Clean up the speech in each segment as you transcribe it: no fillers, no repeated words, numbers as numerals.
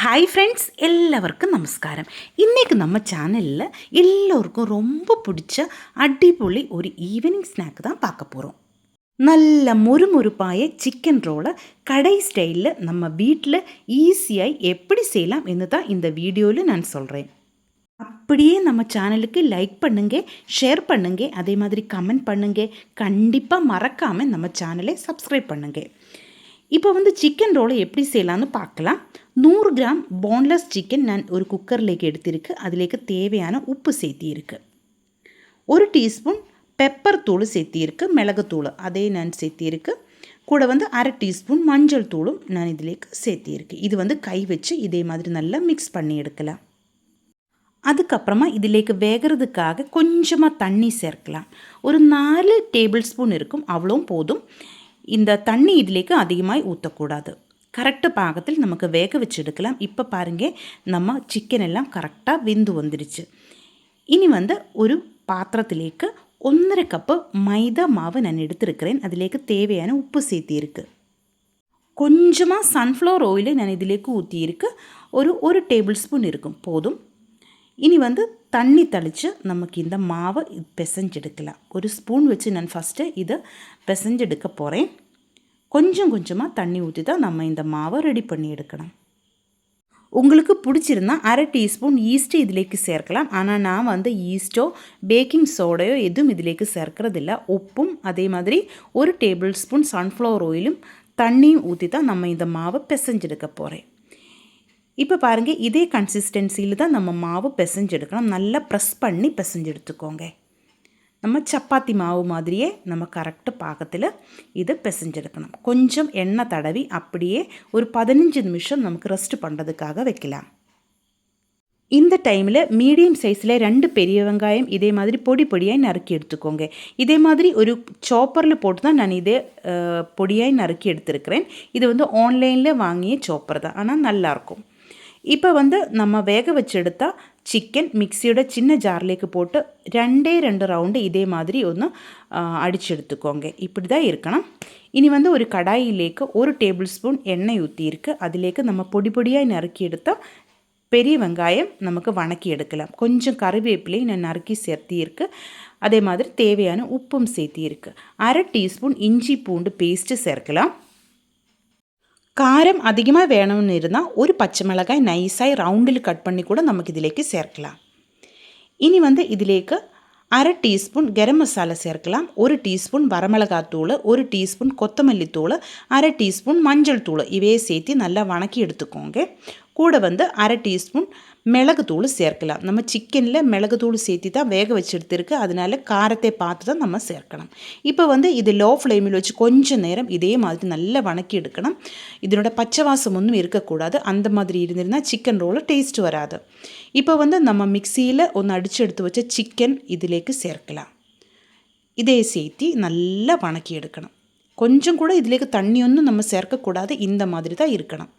Hi friends, எல்லாருக்கும் நமஸ்காரம். இன்றைக்கி நம்ம சேனலில் எல்லோருக்கும் ரொம்ப பிடிச்ச அடிப்பொலி ஒரு ஈவினிங் ஸ்நாக் தான் பார்க்க போகிறோம். நல்ல மொறுமொறுப்பாய சிக்கன் ரோலை கடை ஸ்டைலில் நம்ம வீட்டில் ஈஸியாக எப்படி செய்யலாம் என்று தான் இந்த வீடியோவில் நான் சொல்கிறேன். அப்படியே நம்ம சேனலுக்கு லைக் பண்ணுங்க, ஷேர் பண்ணுங்க, அதே மாதிரி கமெண்ட் பண்ணுங்க. கண்டிப்பாக மறக்காமல் நம்ம சேனலை சப்ஸ்கிரைப் பண்ணுங்க. இப்போ சிக்கன் ரோலை எப்படி செய்யலான்னு பார்க்கலாம். 100 கிராம் போன்லெஸ் சிக்கன் நான் ஒரு குக்கர்லேக்கு எடுத்திருக்கு. அதிலேக்கு தேவையான உப்பு சேர்த்தியிருக்கு. 1 டீஸ்பூன் பெப்பர் தூள் சேர்த்தியிருக்கு, மிளகுத்தூள் அதே நான் சேர்த்தியிருக்கு. கூட 1/2 டீஸ்பூன் மஞ்சள் தூளும் நான் இதிலேக்கு சேர்த்தியிருக்கு. இது கை வச்சு இதே மாதிரி நல்லா மிக்ஸ் பண்ணி எடுக்கலாம். அதுக்கப்புறமா இதிலேக்கு வேகிறதுக்காக கொஞ்சமாக தண்ணி சேர்க்கலாம். ஒரு 4 டேபிள் ஸ்பூன் இருக்கும், அவ்வளோ போதும். இந்த தண்ணி இதிலேக்கு அதிகமாக ஊற்றக்கூடாது. கரெக்டு பாகத்தில் நமக்கு வேக வச்சு எடுக்கலாம். இப்போ பாருங்கள், நம்ம சிக்கன் எல்லாம் கரெக்டாக வெந்து வந்துடுச்சு. இனி ஒரு பாத்திரத்திலேக்கு 1.5 கப்பு மைதா மாவு நான் எடுத்துருக்கிறேன். அதிலேக்கு தேவையான உப்பு சேர்த்தியிருக்கு. கொஞ்சமாக சன்ஃப்ளவர் ஆயிலை நான் இதிலேக்கு ஊற்றியிருக்கு. ஒரு டேபிள் ஸ்பூன் இருக்கும், போதும். இனி தண்ணி தெளித்து நமக்கு இந்த மாவை பிசைஞ்செடுக்கலாம். ஒரு ஸ்பூன் வச்சு நான் ஃபஸ்ட்டு இதை பிசைஞ்செடுக்க போகிறேன். கொஞ்சம் கொஞ்சமாக தண்ணி ஊற்றி தான் நம்ம இந்த மாவை ரெடி பண்ணி எடுக்கணும். உங்களுக்கு பிடிச்சிருந்தா 1/2 டீஸ்பூன் ஈஸ்ட்டு இதிலேக்கு சேர்க்கலாம். ஆனால் நான் ஈஸ்ட்டோ பேக்கிங் சோடையோ எதுவும் இதிலேக்கு சேர்க்கறதில்ல. உப்பும் அதே மாதிரி 1 டேபிள் ஸ்பூன் சன்ஃப்ளவர் ஆயிலும் தண்ணியும் ஊற்றி தான் நம்ம இந்த மாவை பிசைஞ்செடுக்க போகிறேன். இப்போ பாருங்கள், இதே கன்சிஸ்டன்சியில் தான் நம்ம மாவு பிசைஞ்செடுக்கணும். நல்லா ப்ரெஸ் பண்ணி பிசைஞ்செடுத்துக்கோங்க. நம்ம சப்பாத்தி மாவு மாதிரியே நம்ம கரெக்டு பாகத்தில் இதை பிசைஞ்செடுக்கணும். கொஞ்சம் எண்ணெய் தடவி அப்படியே ஒரு 15 நிமிஷம் நமக்கு ரெஸ்ட் பண்ணுறதுக்காக வைக்கலாம். இந்த டைமில் மீடியம் சைஸில் 2 பெரிய வெங்காயம் இதே மாதிரி பொடி பொடியாக நறுக்கி எடுத்துக்கோங்க. இதே மாதிரி ஒரு சாப்பரில் போட்டு தான் நான் இதே பொடியாக நறுக்கி எடுத்துருக்கிறேன். இது ஆன்லைனில் வாங்கிய சாப்பர் தான், ஆனால் நல்லாயிருக்கும். இப்போ நம்ம வேக வச்சு எடுத்தால் சிக்கன் மிக்சியோட சின்ன ஜார்லேக்கு போட்டு 2 ரவுண்டு இதே மாதிரி அடித்து எடுத்துக்கோங்க. இப்படி தான் இருக்கணும். இனி ஒரு கடாயிலேக்கு 1 டேபிள் ஸ்பூன் எண்ணெய் ஊற்றியிருக்கு. அதிலேக்கு நம்ம பொடி பொடியாக நறுக்கி எடுத்தால் பெரிய வெங்காயம் நமக்கு வணக்கி எடுக்கலாம். கொஞ்சம் கறிவேப்பிலையும் நான் நறுக்கி சேர்த்தியிருக்கு. அதே மாதிரி தேவையான உப்பும் சேர்த்தியிருக்கு. 1/2 டீஸ்பூன் இஞ்சி பூண்டு பேஸ்ட்டு சேர்க்கலாம். காரம் அதிகமாக வேணும்னு இருந்தால் ஒரு பச்சை மிளகாய் நைஸாக ரவுண்டில் கட் பண்ணி கூட நமக்கு இதிலேக்கு சேர்க்கலாம். இனி இதிலேக்கு 1/2 டீஸ்பூன் கரம் மசாலா சேர்க்கலாம். 1 டீஸ்பூன் வரமிளகாத்தூள், 1 டீஸ்பூன் கொத்தமல்லி தூள், 1/2 டீஸ்பூன் மஞ்சள் தூள் இவையே சேர்த்து நல்லா வணக்கி எடுத்துக்கோங்க. கூட 1/2 டீஸ்பூன் மிளகுத்தூள் சேர்க்கலாம். நம்ம சிக்கனில் மிளகுத்தூள் சேர்த்து தான் வேக வச்சு எடுத்துருக்கு, அதனால காரத்தை பார்த்து தான் நம்ம சேர்க்கணும். இப்போ இது லோ ஃப்ளேமில் வச்சு கொஞ்சம் நேரம் இதே மாதிரி நல்லா வணக்கி எடுக்கணும். இதனோட பச்சை வாசம் ஒன்றும் இருக்கக்கூடாது. அந்த மாதிரி இருந்திருந்தால் சிக்கன் ரோல் டேஸ்ட் வராது. இப்போ நம்ம மிக்சியில் அடித்து எடுத்து வச்ச சிக்கன் இதிலேக்கு சேர்க்கலாம். இதே சேர்த்து நல்லா வணக்கி எடுக்கணும். கொஞ்சம் கூட இதிலேக்கு தண்ணி ஒன்றும் நம்ம சேர்க்கக்கூடாது. இந்த மாதிரி தான் இருக்கணும்.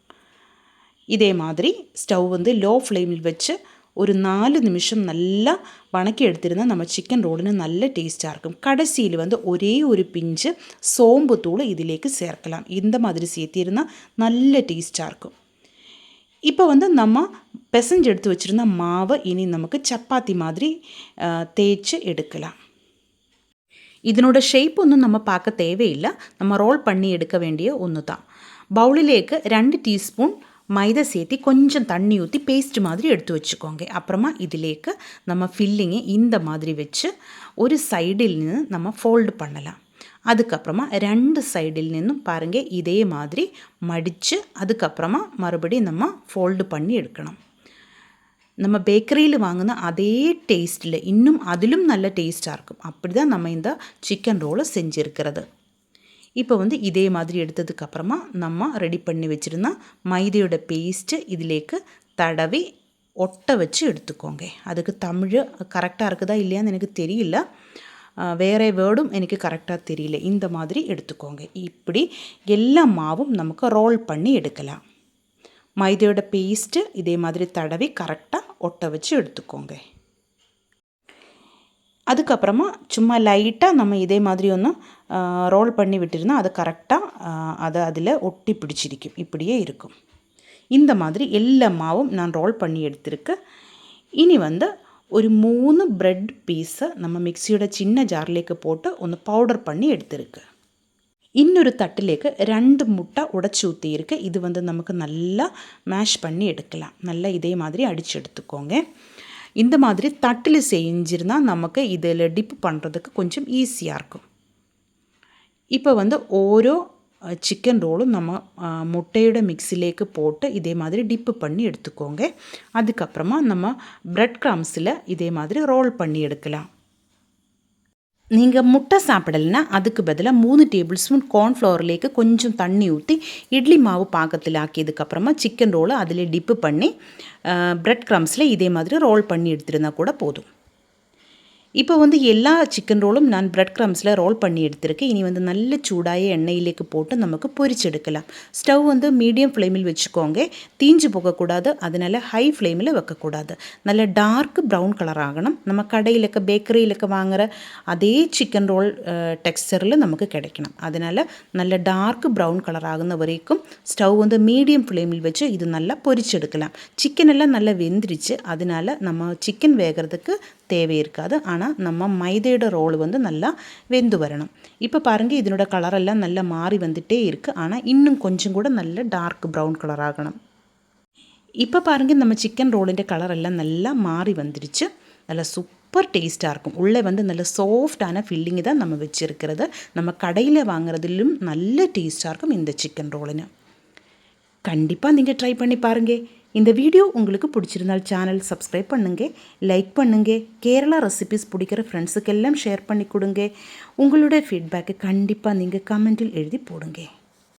இதே மாதிரி ஸ்டவ் லோ ஃப்ளேமில் வச்சு ஒரு 4 நிமிஷம் நல்லா வணக்கி எடுத்திருந்தால் நம்ம சிக்கன் ரோலுன்னு நல்ல டேஸ்ட்டாக இருக்கும். கடைசியில் ஒரே ஒரு பிஞ்சு சோம்பு தூள் இதிலேக்கு சேர்க்கலாம். இந்த மாதிரி சேர்த்திருந்தால் நல்ல டேஸ்ட்டாக இருக்கும். இப்போ நம்ம பிசைஞ்சு எடுத்து வச்சுருந்த மாவை இனி நமக்கு சப்பாத்தி மாதிரி தேய்ச்சி எடுக்கலாம். இதனோட ஷேப் ஒன்றும் நம்ம பார்க்க தேவையில்லை. நம்ம ரோல் பண்ணி எடுக்க வேண்டிய ஒன்று தான். பவுலிலேக்கு 2 டீஸ்பூன் மைதா சேர்த்து கொஞ்சம் தண்ணி ஊற்றி பேஸ்ட் மாதிரி எடுத்து வச்சுக்கோங்க. அப்புறமா இதிலேக்கு நம்ம ஃபில்லிங்கை இந்த மாதிரி வச்சு ஒரு சைடில் நின்று நம்ம ஃபோல்டு பண்ணலாம். அதுக்கப்புறமா 2 சைடில் நின்றும் பாருங்கள் இதே மாதிரி மடித்து அதுக்கப்புறமா மறுபடியும் நம்ம ஃபோல்டு பண்ணி எடுக்கணும். நம்ம பேக்கரியில் வாங்கின அதே டேஸ்ட்டில் இன்னும் அதிலும் நல்ல டேஸ்ட்டாக இருக்கும். அப்படி தான் நம்ம இந்த சிக்கன் ரோலை செஞ்சுருக்கிறது. இப்போ இதே மாதிரி எடுத்ததுக்கப்புறமா நம்ம ரெடி பண்ணி வச்சுருந்தா மைதையோட பேஸ்ட்டு இதிலேக்கு தடவி ஒட்ட வச்சு எடுத்துக்கோங்க. அதுக்கு தமிழ் கரெக்டாக இருக்குதா இல்லையான்னு எனக்கு தெரியல, வேறு வேர்டும் எனக்கு கரெக்டாக தெரியல. இந்த மாதிரி எடுத்துக்கோங்க. இப்படி எல்லா மாவும் நமக்கு ரோல் பண்ணி எடுக்கலாம். மைதையோட பேஸ்ட்டு இதே மாதிரி தடவி கரெக்டாக ஒட்ட வச்சு எடுத்துக்கோங்க. அதுக்கப்புறமா சும்மா லைட்டாக நம்ம இதே மாதிரி ரோல் பண்ணி விட்டுருந்தா அது கரெக்டாக அதை அதில் ஒட்டி பிடிச்சிருக்கும். இப்படியே இருக்கும். இந்த மாதிரி எல்லா மாவும் நான் ரோல் பண்ணி எடுத்திருக்கேன். இனி வந்து ഒരു 3 ബ്രെഡ് പീസ് നമ്മൾ മിക്സിയുടെ ചിന്ന ജാറിലേക്ക് പോട്ട് ഒന്ന് പൗഡർ பண்ணி എടുത്തിருக்கு. இன்னொரு தட்டிലേക്ക് 2 முட்டை உடைச்சு ஊற்றியிருக்கு. இது வந்து நமக்கு நல்லா மேஷ் பண்ணி எடுக்கலாம். நல்லா இதே மாதிரி அடித்து எடுத்துக்கோங்க. இந்த மாதிரி தட்டில் செஞ்சிருந்தால் நமக்கு இதில் டிப் பண்ணுறதுக்கு கொஞ்சம் ஈஸியாக இருக்கும். இப்போ வந்து ஓரோ சிக்கன் ரோலும் நம்ம முட்டையோட மிக்ஸிலேக்கு போட்டு இதே மாதிரி டிப்பு பண்ணி எடுத்துக்கோங்க. அதுக்கப்புறமா நம்ம பிரெட் கிரம்ஸில் இதே மாதிரி ரோல் பண்ணி எடுக்கலாம். நீங்கள் முட்டை சாப்பிடலைன்னா அதுக்கு பதிலாக 3 டேபிள் ஸ்பூன் கார்ன்ஃப்ளவர்லேக்கு கொஞ்சம் தண்ணி ஊற்றி இட்லி மாவு பாக்கத்தில் ஆக்கியதுக்கப்புறமா சிக்கன் ரோலை அதில் டிப்பு பண்ணி பிரெட் கிரம்ஸில் இதே மாதிரி ரோல் பண்ணி எடுத்துருந்தால் கூட போதும். இப்போ வந்து எல்லா சிக்கன் ரோலும் நான் பிரெட் கிரம்ஸில் ரோல் பண்ணி எடுத்திருக்கேன். இனி வந்து நல்ல சூடாய எண்ணெயிலேக்கு போட்டு நமக்கு பொரிச்செடுக்கலாம். ஸ்டவ் வந்து மீடியம் ஃப்ளேமில் வச்சுக்கோங்க. தீஞ்சு போகக்கூடாது, அதனால் ஹை ஃப்ளேமில் வைக்கக்கூடாது. நல்ல டார்க் ப்ரௌன் கலர் ஆகணும். நம்ம கடையிலக்க பேக்கரியிலக்க வாங்குகிற அதே சிக்கன் ரோல் டெக்ஸ்சரில் நமக்கு கிடைக்கணும். அதனால் நல்ல டார்க் ப்ரௌன் கலர் ஆகுன வரைக்கும் ஸ்டவ் வந்து மீடியம் ஃப்ளேமில் வச்சு இது நல்லா பொரிச்செடுக்கலாம். சிக்கன் எல்லாம் நல்லா வெந்துருச்சு, அதனால் நம்ம சிக்கன் வேகிறதுக்கு தேவை இருக்காது. ஆனால் நம்ம மைதோட ரோல் வந்து நல்லா வெந்து வரணும். இப்போ பாருங்கள், இதனோட கலரெல்லாம் நல்லா மாறி வந்துகிட்டே இருக்குது. ஆனால் இன்னும் கொஞ்சம் கூட நல்ல டார்க் ப்ரௌன் கலர் ஆகணும். இப்போ பாருங்கள், நம்ம சிக்கன் ரோலிൻ്റെ கலரெல்லாம் நல்லா மாறி வந்துடுச்சு. நல்லா சூப்பர் டேஸ்ட்டாக இருக்கும். உள்ளே வந்து நல்ல சாஃப்டான ஃபில்லிங்கு தான் நம்ம வச்சுருக்கிறது. நம்ம கடையில் வாங்குறதிலும் நல்ல டேஸ்ட்டாக இருக்கும் இந்த சிக்கன் ரோலுன்னு. கண்டிப்பாக நீங்கள் ட்ரை பண்ணி பாருங்கள். இந்த வீடியோ உங்களுக்கு பிடிச்சிருந்தால் சேனல் சப்ஸ்கிரைப் பண்ணுங்க, லைக் பண்ணுங்க. கேரளா ரெசிபிஸ் பிடிக்கிற ஃப்ரெண்ட்ஸுக்கெல்லாம் ஷேர் பண்ணி கொடுங்க. உங்களுடைய ஃபீட்பேக்கை கண்டிப்பாக நீங்கள் கமெண்ட்டில் எழுதி போடுங்க.